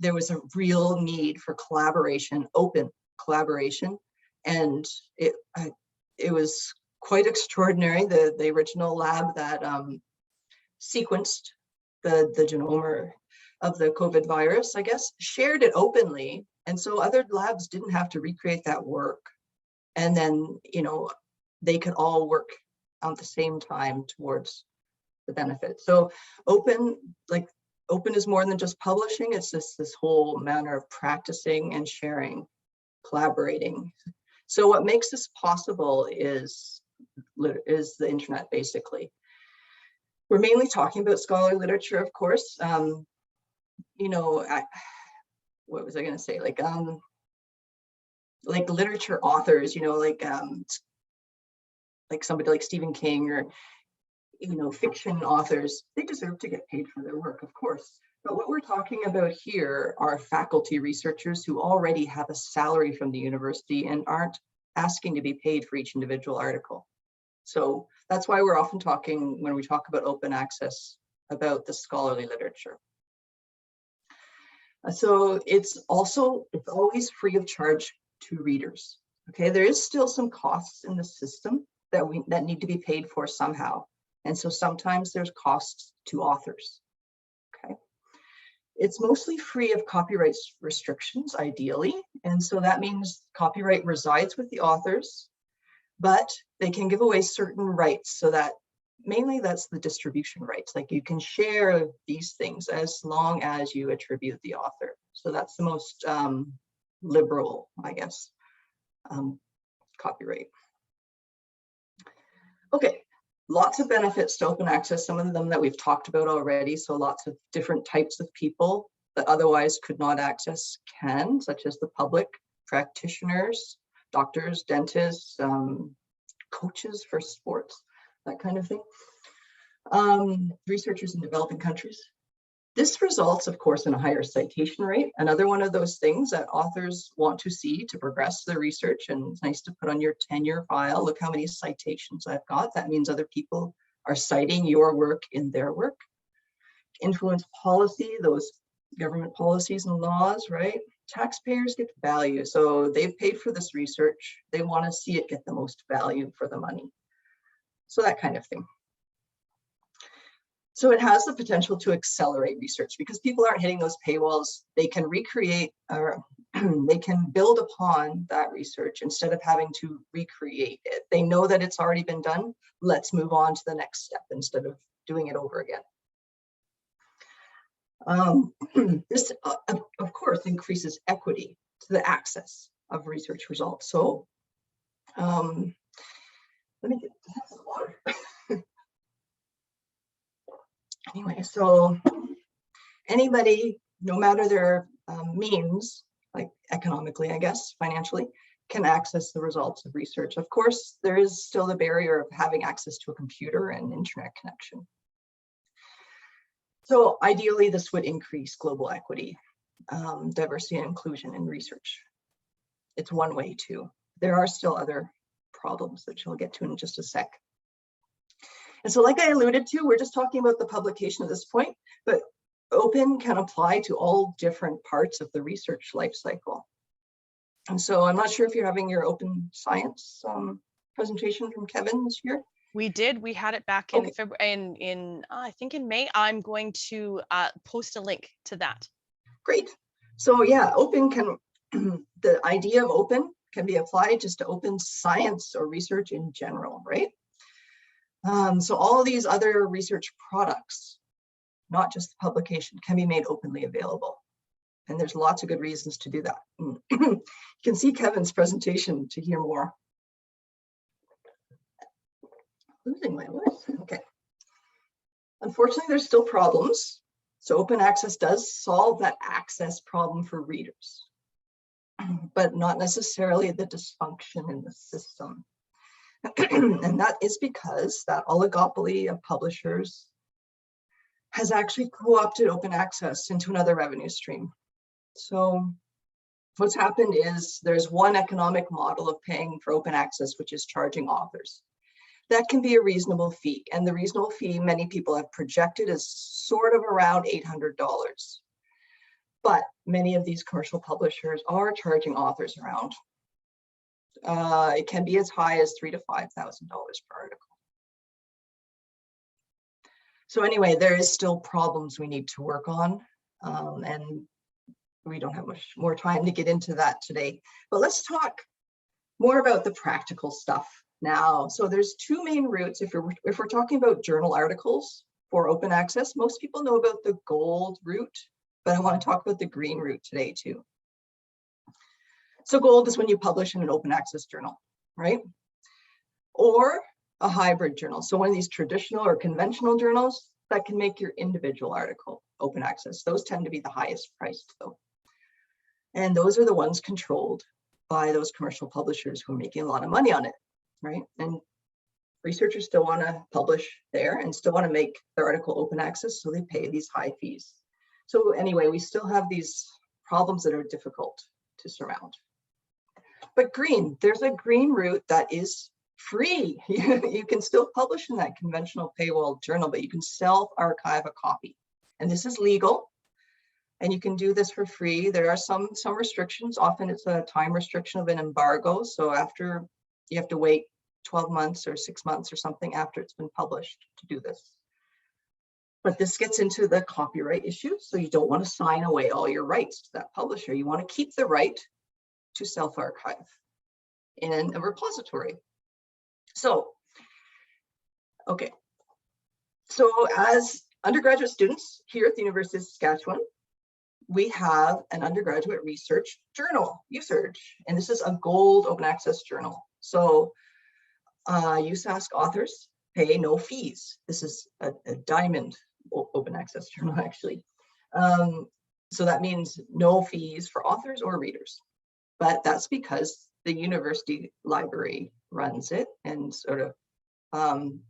there was a real need for collaboration, open collaboration, and it was quite extraordinary. The original lab that sequenced the genome of the COVID virus, I guess, shared it openly. And so other labs didn't have to recreate that work. And then, they could all work at the same time towards the benefit. So open is more than just publishing. It's just this whole manner of practicing and sharing, collaborating. So what makes this possible is the internet, basically. We're mainly talking about scholarly literature, of course. What was I going to say? Like literature authors, like somebody like Stephen King or, fiction authors, they deserve to get paid for their work, of course. But what we're talking about here are faculty researchers who already have a salary from the university and aren't asking to be paid for each individual article. So that's why we're often talking, when we talk about open access, about the scholarly literature. So it's always free of charge to readers. Okay, there is still some costs in the system that need to be paid for somehow. And so sometimes there's costs to authors. Okay. It's mostly free of copyright restrictions, ideally. And so that means copyright resides with the authors, but they can give away certain rights, so that mainly that's the distribution rights. Like, you can share these things as long as you attribute the author. So that's the most liberal, I guess, copyright. Okay, lots of benefits to open access, some of them that we've talked about already. So lots of different types of people that otherwise could not access can, such as the public, practitioners, doctors, dentists, coaches for sports, that kind of thing. Researchers in developing countries. This results, of course, in a higher citation rate. Another one of those things that authors want to see to progress their research, and it's nice to put on your tenure file, look how many citations I've got. That means other people are citing your work in their work. Influence policy, those government policies and laws, right? Taxpayers get value. So they've paid for this research. They want to see it get the most value for the money. So that kind of thing. So it has the potential to accelerate research because people aren't hitting those paywalls. They can recreate, or they can build upon that research instead of having to recreate it. They know that it's already been done. Let's move on to the next step instead of doing it over again. This, of course, increases equity to the access of research results. So let me get some water. Anyway, so anybody, no matter their means, like economically, I guess, financially, can access the results of research. Of course, there is still the barrier of having access to a computer and internet connection. So ideally, this would increase global equity, diversity and inclusion in research. It's one way too. There are still other problems that you'll get to in just a sec. And so like I alluded to, we're just talking about the publication at this point, but open can apply to all different parts of the research life cycle. And so I'm not sure if you're having your open science presentation from Kevin this year. We did. We had it back in February, I think in May. I'm going to post a link to that. Great. So yeah, open can, the idea of open can be applied just to open science or research in general, right? So all of these other research products, not just the publication, can be made openly available. And there's lots of good reasons to do that. You can see Kevin's presentation to hear more. Losing my voice, okay. Unfortunately, there's still problems. So open access does solve that access problem for readers, but not necessarily the dysfunction in the system. And that is because that oligopoly of publishers has actually co-opted open access into another revenue stream. So what's happened is there's one economic model of paying for open access, which is charging authors. That can be a reasonable fee. And the reasonable fee many people have projected is sort of around $800. But many of these commercial publishers are charging authors around. It can be as high as $3,000 to $5,000 per article. So anyway, there is still problems we need to work on, and we don't have much more time to get into that today. But let's talk more about the practical stuff now. So there's two main routes. If we're talking about journal articles for open access, most people know about the gold route, but I want to talk about the green route today too. So gold is when you publish in an open access journal, right? Or a hybrid journal. So one of these traditional or conventional journals that can make your individual article open access. Those tend to be the highest priced though. And those are the ones controlled by those commercial publishers who are making a lot of money on it, right? And researchers still want to publish there and still want to make their article open access, so they pay these high fees. So anyway, we still have these problems that are difficult to surmount. But green, there's a green route that is free. You can still publish in that conventional paywall journal, but you can self-archive a copy. And this is legal. And you can do this for free. There are some restrictions. Often it's a time restriction of an embargo. So after, you have to wait 12 months or 6 months or something after it's been published to do this. But this gets into the copyright issue. So you don't want to sign away all your rights to that publisher. You want to keep the right to self-archive in a repository. So, okay. So as undergraduate students here at the University of Saskatchewan, we have an undergraduate research journal, USask, and this is a gold open access journal. So USask authors pay no fees. This is a diamond open access journal, actually. So that means no fees for authors or readers, but that's because the university library runs it and sort of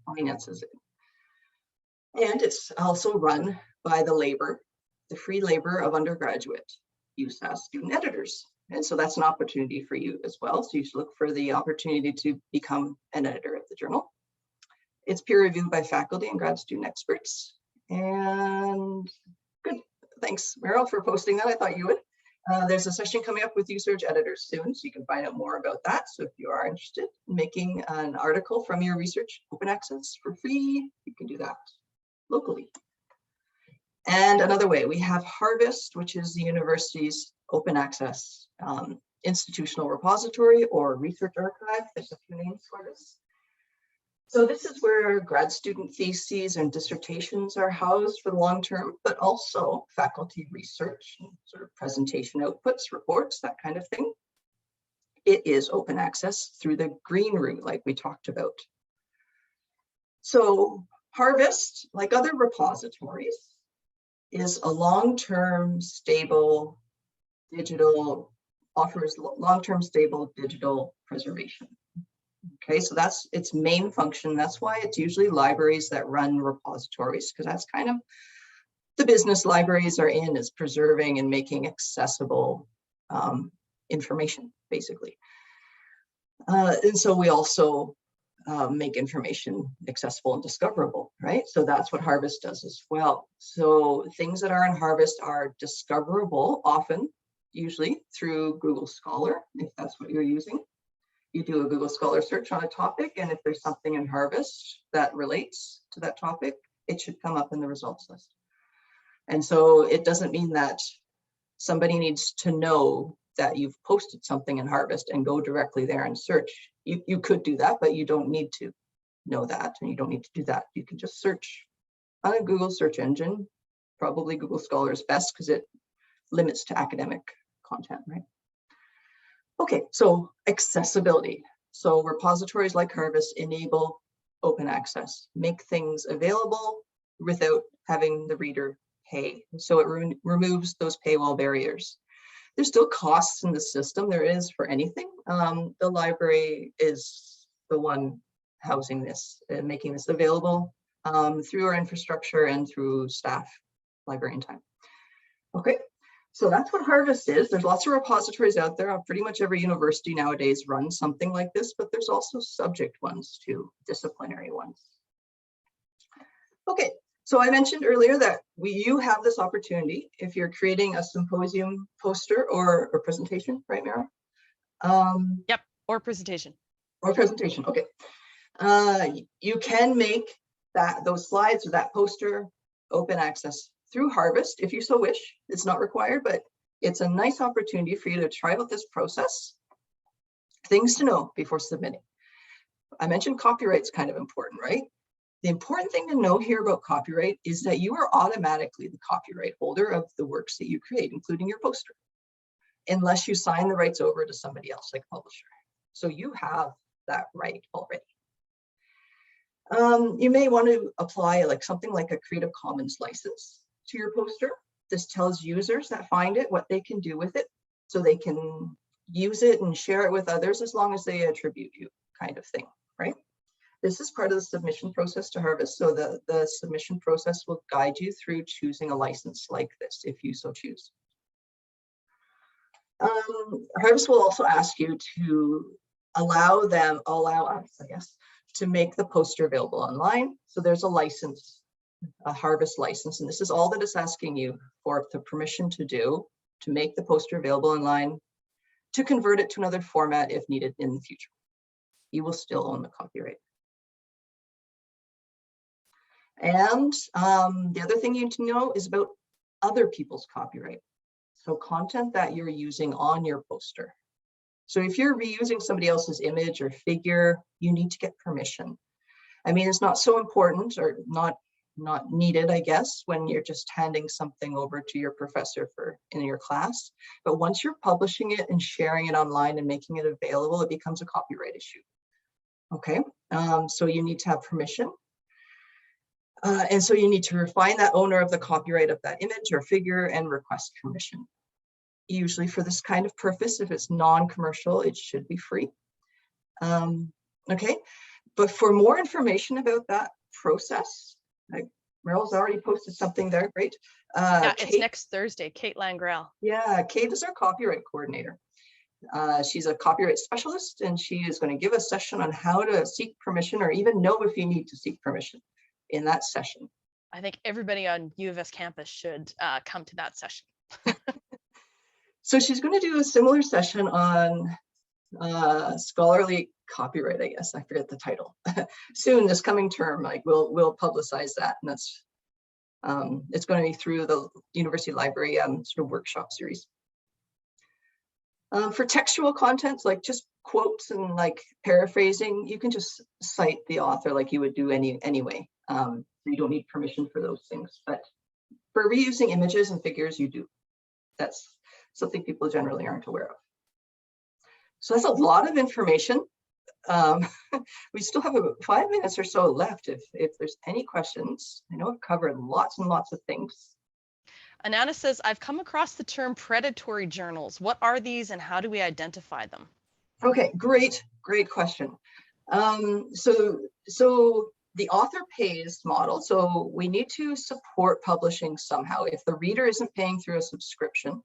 finances it. And it's also run by the free labor of undergraduate USask student editors. And so that's an opportunity for you as well. So you should look for the opportunity to become an editor of the journal. It's peer reviewed by faculty and grad student experts. And good, thanks Meryl for posting that. I thought you would. There's a session coming up with USask editors soon, so you can find out more about that. So if you are interested in making an article from your research open access for free, you can do that locally. And another way, we have Harvest, which is the university's open access institutional repository or research archive. There's a few names for this. So this is where grad student theses and dissertations are housed for the long term, but also faculty research, and sort of presentation outputs, reports, that kind of thing. It is open access through the green route, like we talked about. So Harvest, like other repositories, is a long-term stable digital, offers long-term stable digital preservation. Okay, so that's its main function. That's why it's usually libraries that run repositories, because that's kind of the business libraries are in, is preserving and making accessible information, basically. And so we also make information accessible and discoverable, right? So that's what Harvest does as well. So things that are in Harvest are discoverable often, usually through Google Scholar, if that's what you're using. You do a Google Scholar search on a topic, and if there's something in Harvest that relates to that topic, it should come up in the results list. And so it doesn't mean that somebody needs to know that you've posted something in Harvest and go directly there and search. You could do that, but you don't need to know that, and you don't need to do that. You can just search on a Google search engine. Probably Google Scholar is best because it limits to academic content, right? Okay, so accessibility. So repositories like Harvest enable open access, make things available without having the reader pay. So it removes those paywall barriers. There's still costs in the system. There is for anything. The library is the one housing this and making this available through our infrastructure and through staff librarian time. Okay. So that's what Harvest is. There's lots of repositories out there. Pretty much every university nowadays runs something like this, but there's also subject ones too, disciplinary ones. Okay, so I mentioned earlier that you have this opportunity if you're creating a symposium poster or a presentation, right, Mara? Yep, or presentation. Or presentation, okay. You can make those slides or that poster open access through Harvest, if you so wish. It's not required, but it's a nice opportunity for you to try out this process. Things to know before submitting. I mentioned copyright's kind of important, right? The important thing to know here about copyright is that you are automatically the copyright holder of the works that you create, including your poster, unless you sign the rights over to somebody else, like a publisher. So you have that right already. You may want to apply something like a Creative Commons license to your poster. This tells users that find it what they can do with it, so they can use it and share it with others as long as they attribute you, kind of thing, right? This is part of the submission process to Harvest. So the submission process will guide you through choosing a license like this, if you so choose. Harvest will also ask you to allow us, I guess, to make the poster available online. So there's a license, a Harvest license, and this is all that it's asking you for, the permission to do, to make the poster available online, to convert it to another format if needed in the future. You will still own the copyright. And the other thing you need to know is about other people's copyright. So content that you're using on your poster. So if you're reusing somebody else's image or figure, you need to get permission. I mean, it's not so important, or not needed, I guess, when you're just handing something over to your professor in your class. But once you're publishing it and sharing it online and making it available, it becomes a copyright issue. Okay, so you need to have permission. And so you need to find that owner of the copyright of that image or figure and request permission. Usually for this kind of purpose, if it's non-commercial, it should be free. Okay, but for more information about that process, Meryl's already posted something there, great. Yeah, it's Kate, next Thursday, Kate Langrell. yeah, Kate is our copyright coordinator. She's a copyright specialist, and she is going to give a session on how to seek permission, or even know if you need to seek permission in that session. I think everybody on U of S campus should come to that session. So she's going to do a similar session on scholarly copyright, I guess. I forget the title. Soon, this coming term, like we'll publicize that, and that's it's going to be through the University Library sort of workshop series. For textual content, like just quotes and like paraphrasing, you can just cite the author like you would do anyway. You don't need permission for those things. But for reusing images and figures, you do. That's something people generally aren't aware of. So that's a lot of information. We still have about 5 minutes or so left if there's any questions. I know I've covered lots and lots of things. Anana says, I've come across the term predatory journals. What are these and how do we identify them? Okay, great question. So the author pays model. So we need to support publishing somehow. If the reader isn't paying through a subscription,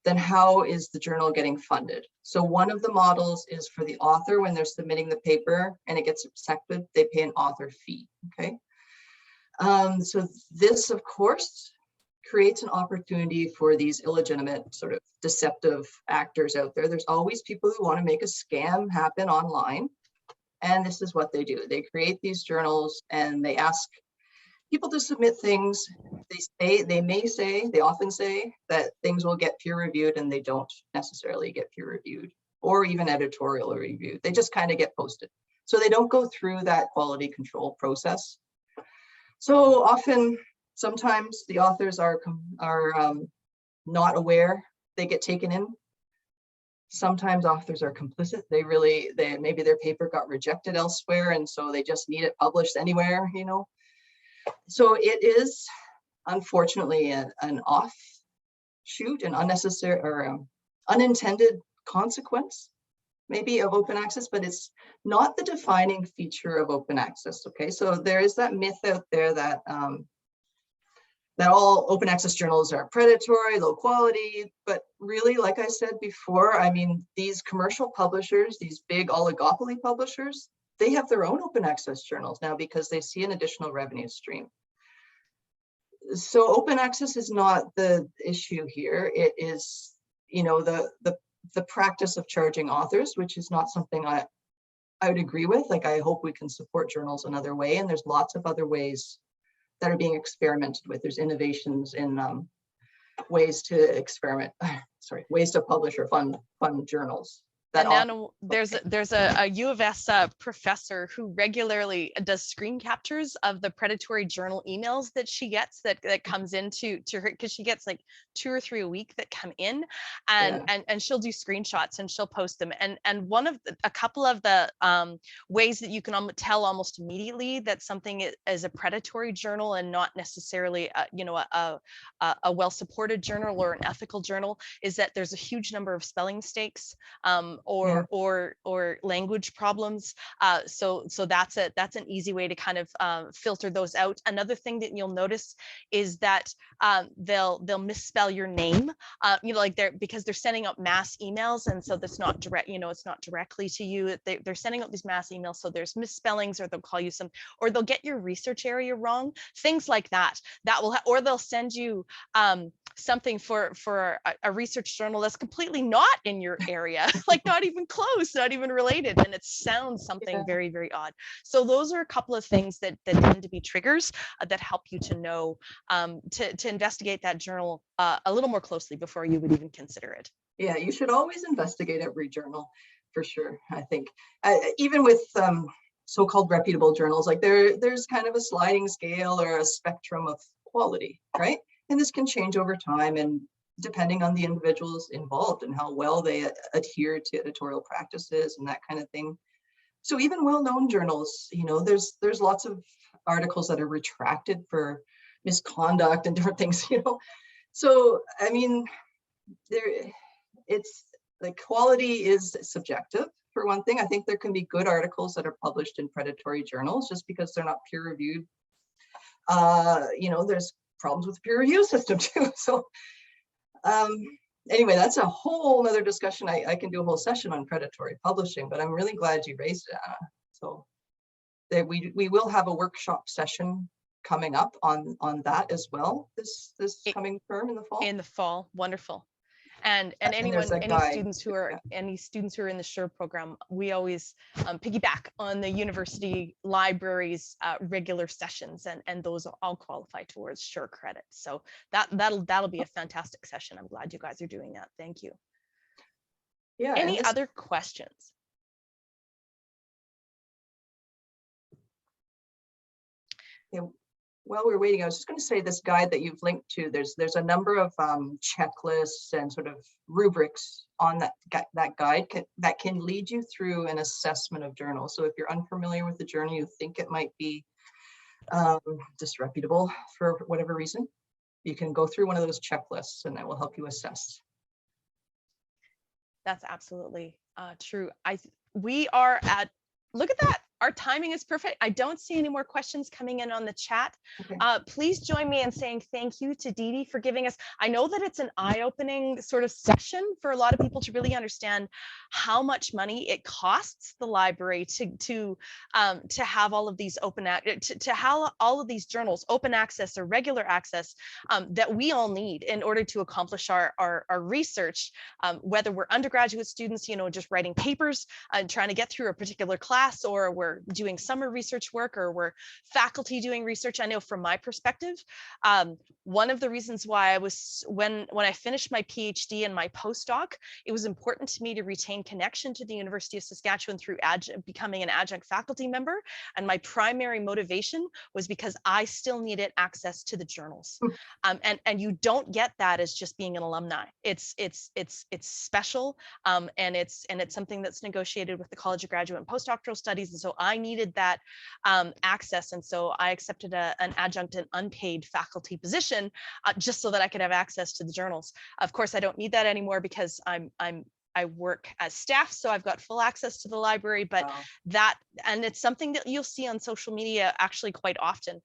then how is the journal getting funded? So one of the models is for the author when they're submitting the paper and it gets accepted, they pay an author fee, okay? So this, of course, creates an opportunity for these illegitimate sort of deceptive actors out there. There's always people who want to make a scam happen online. And this is what they do. They create these journals and they ask people to submit things. They often say that things will get peer reviewed, and they don't necessarily get peer reviewed or even editorial reviewed. They just kind of get posted. So they don't go through that quality control process. So often, sometimes the authors are not aware they get taken in. Sometimes authors are complicit. Maybe their paper got rejected elsewhere, and so they just need it published anywhere, you know. So it is unfortunately an offshoot, an unnecessary or unintended consequence maybe of open access, but it's not the defining feature of open access. Okay, so there is that myth out there that that all open access journals are predatory, low quality, but really, like I said before, I mean, these commercial publishers, these big oligopoly publishers, they have their own open access journals now because they see an additional revenue stream. So open access is not the issue here. It is, you know, the practice of charging authors, which is not something I would agree with. Like, I hope we can support journals another way, and there's lots of other ways that are being experimented with. There's innovations in ways to ways to publish or fund journals. And now there's a U of S professor who regularly does screen captures of the predatory journal emails that she gets that comes into her, because she gets like 2 or 3 a week that come in, and she'll do screenshots and she'll post them. And a couple of the ways that you can tell almost immediately that something is a predatory journal and not necessarily a well-supported journal or an ethical journal is that there's a huge number of spelling mistakes, or language problems. So that's an easy way to kind of filter those out. Another thing that you'll notice is that they'll misspell your name, like because they're sending out mass emails, and so that's not direct, it's not directly to you. They're sending out these mass emails, so there's misspellings, or they'll call you or they'll get your research area wrong, things like that. Or they'll send you something for a research journal that's completely not in your area, like not even close, not even related, and it sounds something very, very odd. So those are a couple of things that tend to be triggers that help you to know, to investigate that journal a little more closely before you would even consider it. Yeah, you should always investigate every journal, for sure. I think even with so-called reputable journals, like there's kind of a sliding scale or a spectrum of quality, right? And this can change over time, and depending on the individuals involved and how well they adhere to editorial practices and that kind of thing. So even well-known journals, there's lots of articles that are retracted for misconduct and different things, So I mean, it's like quality is subjective. For one thing, I think there can be good articles that are published in predatory journals just because they're not peer reviewed. There's problems with the peer review system too. So anyway, that's a whole nother discussion. I can do a whole session on predatory publishing, but I'm really glad you raised it, Anna. So we will have a workshop session coming up on that as well this coming term in the fall. In the fall, wonderful. And any students who are in the SURE program, we always piggyback on the university library's regular sessions, and those all qualify towards SURE credit. So that'll be a fantastic session. I'm glad you guys are doing that. Thank you. Yeah. Any other questions? Yeah. While we're waiting, I was just going to say this guide that you've linked to, there's a number of checklists and sort of rubrics on that guide that can lead you through an assessment of journals. So if you're unfamiliar with the journal, you think it might be disreputable for whatever reason, you can go through one of those checklists and that will help you assess. That's absolutely true. We are at, look at that. Our timing is perfect. I don't see any more questions coming in on the chat. Okay. Please join me in saying thank you to DeDe for giving us, I know that it's an eye-opening sort of session for a lot of people to really understand how much money it costs the library to have all of these to have all of these journals, open access or regular access, that we all need in order to accomplish our research, whether we're undergraduate students, just writing papers and trying to get through a particular class, or we're doing summer research work, or we're faculty doing research. I know from my perspective, one of the reasons why I was, when I finished my PhD and my postdoc, it was important to me to retain connection to the University of Saskatchewan through becoming an adjunct faculty member. And my primary motivation was because I still needed access to the journals. And you don't get that as just being an alumni. It's special, and it's something that's negotiated with the College of Graduate and Postdoctoral Studies. And so I needed that access, and so I accepted an adjunct and unpaid faculty position just so that I could have access to the journals. Of course, I don't need that anymore because I work as staff, so I've got full access to the library. But wow. And it's something that you'll see on social media actually quite often.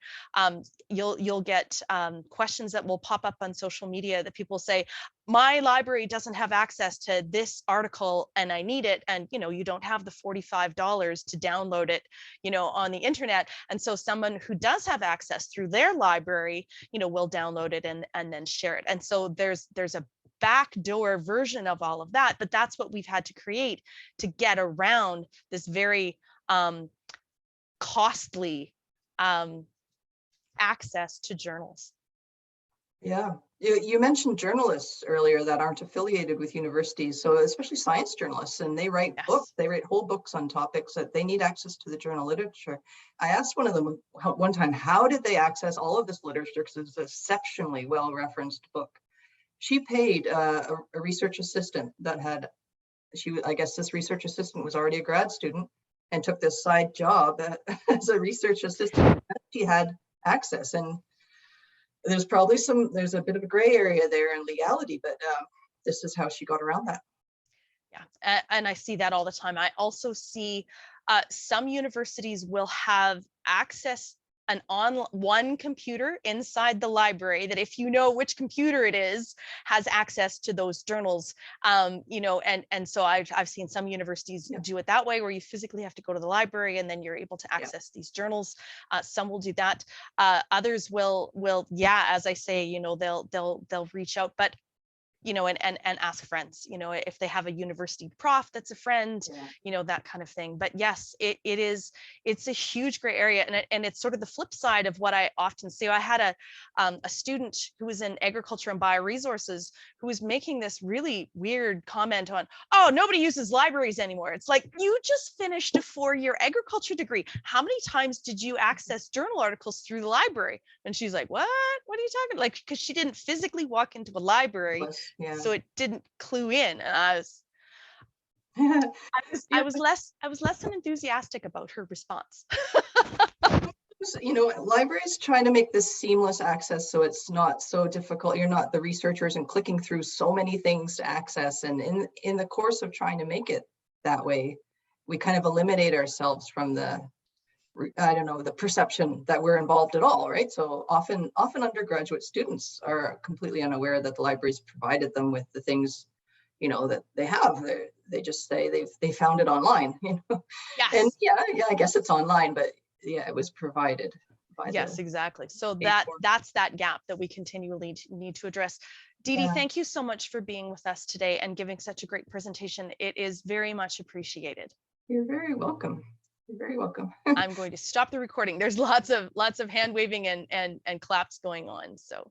You'll get questions that will pop up on social media that people say, my library doesn't have access to this article and I need it, and you don't have the $45 to download it on the internet. And so someone who does have access through their library will download it and then share it. And so there's a backdoor version of all of that, but that's what we've had to create to get around this very costly access to journals. Yeah, you mentioned journalists earlier that aren't affiliated with universities, so especially science journalists, and they write books, they write whole books on topics that they need access to the journal literature. I asked one of them one time, how did they access all of this literature, because it's an exceptionally well-referenced book. She paid a research assistant that had, I guess this research assistant was already a grad student and took this side job as a research assistant. She had access, and there's a bit of a gray area there in legality, but this is how she got around that. Yeah, and I see that all the time. I also see some universities will have access one computer inside the library that, if you know which computer it is, has access to those journals. And so I've seen some universities do it that way, where you physically have to go to the library and then you're able to access these journals. Some will do that. Others will, as I say, they'll reach out, but and ask friends, if they have a university prof that's a friend, that kind of thing. But yes, it's a huge gray area, and it's sort of the flip side of what I often see. I had a student who was in agriculture and bioresources who was making this really weird comment on, oh, nobody uses libraries anymore. It's like, you just finished a 4-year agriculture degree. How many times did you access journal articles through the library? And she's like, what are you talking? Like, because she didn't physically walk into a library. So it didn't clue in, and I was less than enthusiastic about her response. Libraries trying to make this seamless access, so it's not so difficult. You're not the researchers and clicking through so many things to access. And in the course of trying to make it that way, we kind of eliminate ourselves from the perception that we're involved at all, right? So often undergraduate students are completely unaware that the library's provided them with the things, that they have. They just say they found it online, Yes. And I guess it's online, but it was provided by exactly. So that's that gap that we continually need to address. DeDe, thank you so much for being with us today and giving such a great presentation. It is very much appreciated. You're very welcome. You're very welcome. I'm going to stop the recording. There's lots of hand waving and claps going on. So